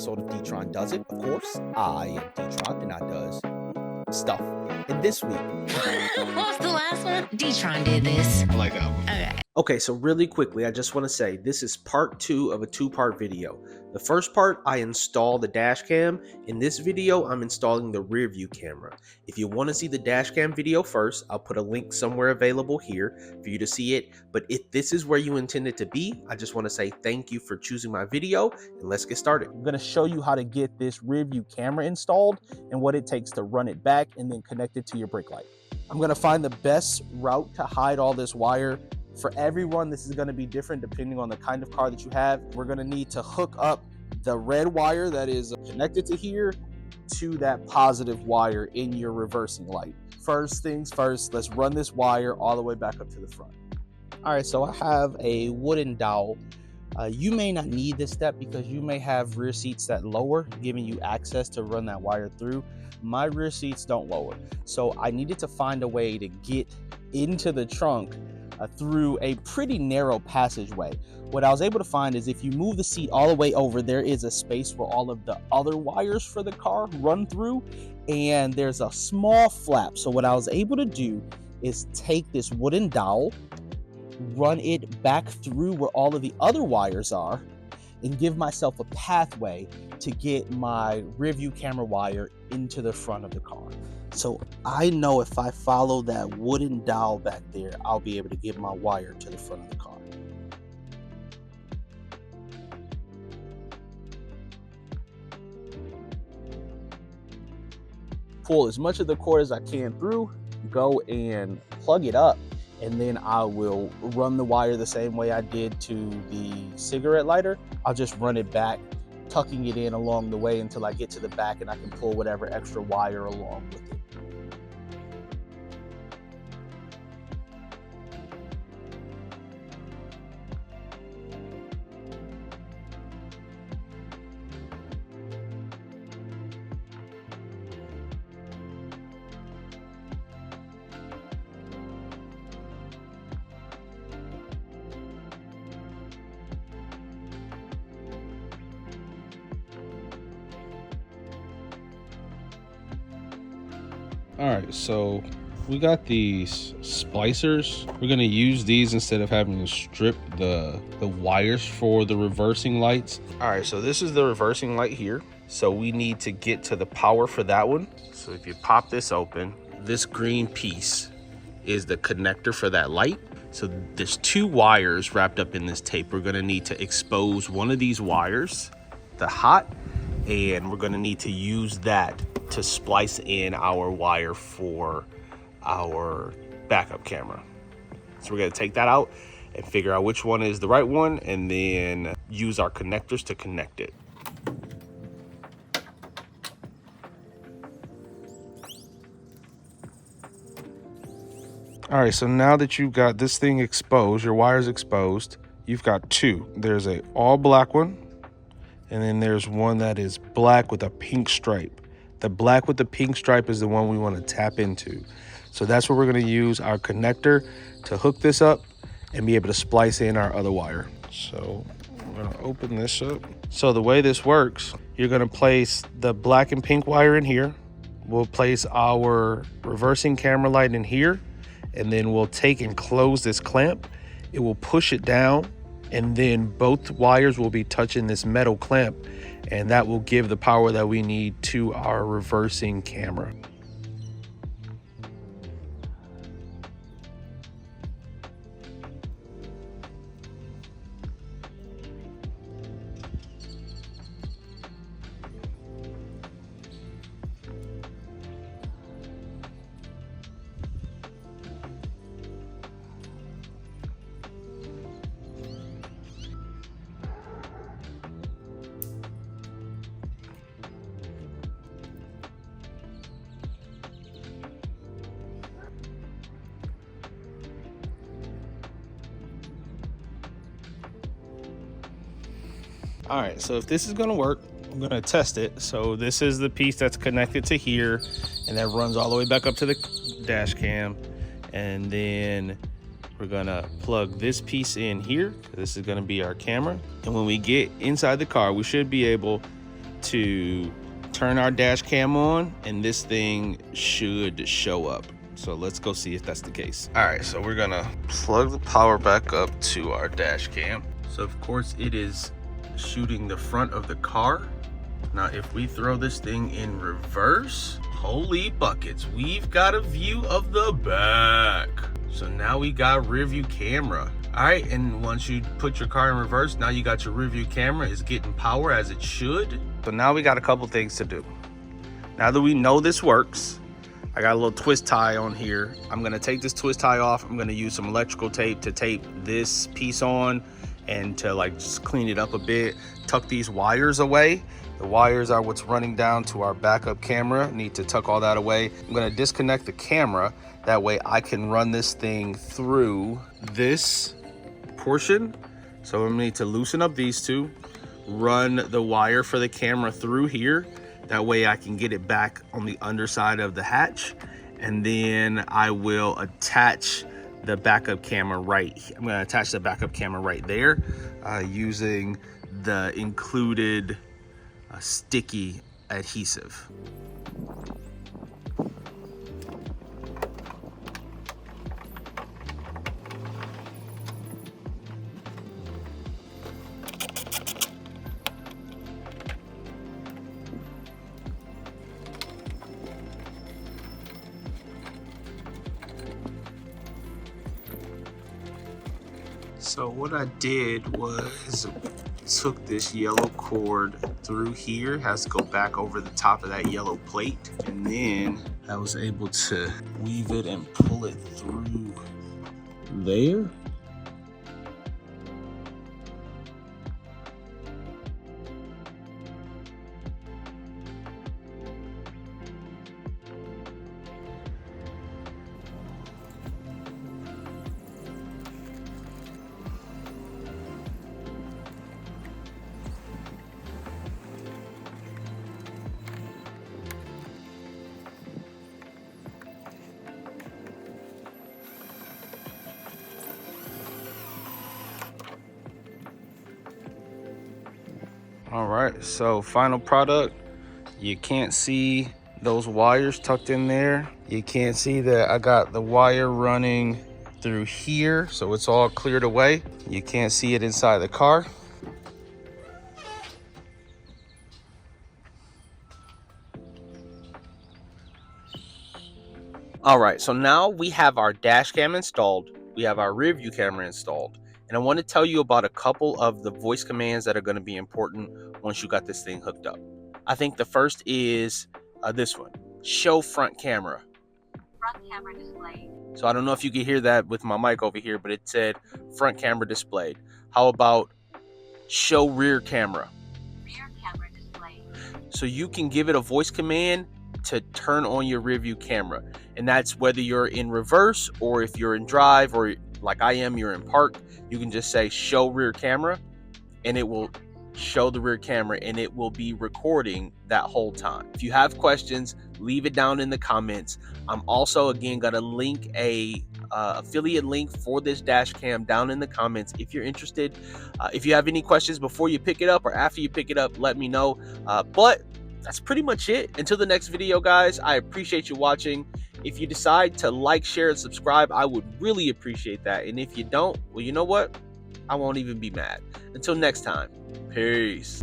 episode of D-Tron Does It. Of course, I am D-Tron and I does stuff. And this week... What was the last one? D-Tron did this. I like that one. Okay, so really quickly, I just want to say this is part 2 of a 2-part video. The first part, I install the dash cam. In this video, I'm installing the rear view camera. If you want to see the dash cam video first, I'll put a link somewhere available here for you to see it. But if this is where you intend it to be, I just want to say thank you for choosing my video, and let's get started. I'm going to show you how to get this rear view camera installed and what it takes to run it back and then connect it to your brake light. I'm going to find the best route to hide all this wire. For everyone, this is going to be different depending on the kind of car that you have. We're going to need to hook up the red wire that is connected to here to that positive wire in your reversing light. First things first, let's run this wire all the way back up to the front. All right, so I have a wooden dowel. You may not need this step because you may have rear seats that lower, giving you access to run that wire through. My rear seats don't lower, so I needed to find a way to get into the trunk through a pretty narrow passageway. What I was able to find is if you move the seat all the way over, there is a space where all of the other wires for the car run through, and there's a small flap. So what I was able to do is take this wooden dowel, run it back through where all of the other wires are, and give myself a pathway to get my rear view camera wire into the front of the car. So I know if I follow that wooden dowel back there, I'll be able to get my wire to the front of the car. Pull as much of the cord as I can through, go and plug it up, and then I will run the wire the same way I did to the cigarette lighter. I'll just run it back, tucking it in along the way until I get to the back and I can pull whatever extra wire along with it. All right, so we got these splicers. We're gonna use these instead of having to strip the wires for the reversing lights. All right, so this is the reversing light here. So we need to get to the power for that one. So if you pop this open, this green piece is the connector for that light. So there's 2 wires wrapped up in this tape. We're gonna need to expose one of these wires, the hot, and we're gonna need to use that to splice in our wire for our backup camera. So we're gonna take that out and figure out which one is the right one and then use our connectors to connect it. All right, so now that you've got this thing exposed, your wire's exposed, you've got 2. There's a all black one, and then there's one that is black with a pink stripe. The black with the pink stripe is the one we want to tap into. So that's where we're going to use our connector to hook this up and be able to splice in our other wire. So we're going to open this up. So the way this works, you're going to place the black and pink wire in here. We'll place our reversing camera light in here, and then we'll take and close this clamp. It will push it down, and then both wires will be touching this metal clamp, and that will give the power that we need to our reversing camera. All right, so if this is gonna work, I'm gonna test it. So this is the piece that's connected to here, and that runs all the way back up to the dash cam. And then we're gonna plug this piece in here. This is gonna be our camera. And when we get inside the car, we should be able to turn our dash cam on and this thing should show up. So let's go see if that's the case. All right, so we're gonna plug the power back up to our dash cam. So of course it is shooting the front of the car. Now if we throw this thing in reverse, holy buckets, we've got a view of the back. So now we got rear view camera. All right, and once you put your car in reverse, now you got your rear view camera. It's getting power as it should. So now we got a couple things to do. Now that we know this works, I got a little twist tie on here. I'm gonna take this twist tie off. I'm gonna use some electrical tape to tape this piece on and to like just clean it up a bit. Tuck these wires away. The wires are what's running down to our backup camera. Need to tuck all that away. I'm gonna disconnect the camera. That way I can run this thing through this portion. So we need to loosen up these two, run the wire for the camera through here. That way I can get it back on the underside of the hatch. And then I will attach the backup camera right here. I'm gonna attach the backup camera right there using the included sticky adhesive. So what I did was took this yellow cord through here, has to go back over the top of that yellow plate, and then I was able to weave it and pull it through there. All right, so final product. You can't see those wires tucked in there. You can't see that I got the wire running through here, so it's all cleared away. You can't see it inside the car. All right, so now we have our dash cam installed. We have our rear view camera installed. And I want to tell you about a couple of the voice commands that are going to be important once you got this thing hooked up. I think the first is this one, show front camera. Front camera displayed. So I don't know if you can hear that with my mic over here, but it said front camera displayed. How about show rear camera? Rear camera displayed. So you can give it a voice command to turn on your rear view camera. And that's whether you're in reverse or if you're in drive or like I am, you're in park, you can just say show rear camera and it will show the rear camera and it will be recording that whole time. If you have questions, leave it down in the comments. I'm also again gonna link a affiliate link for this dash cam down in the comments if you're interested. If you have any questions before you pick it up or after you pick it up, let me know. But that's pretty much it. Until the next video, guys, I appreciate you watching. If you decide to like, share, and subscribe, I would really appreciate that. And if you don't, well, you know what? I won't even be mad. Until next time, peace.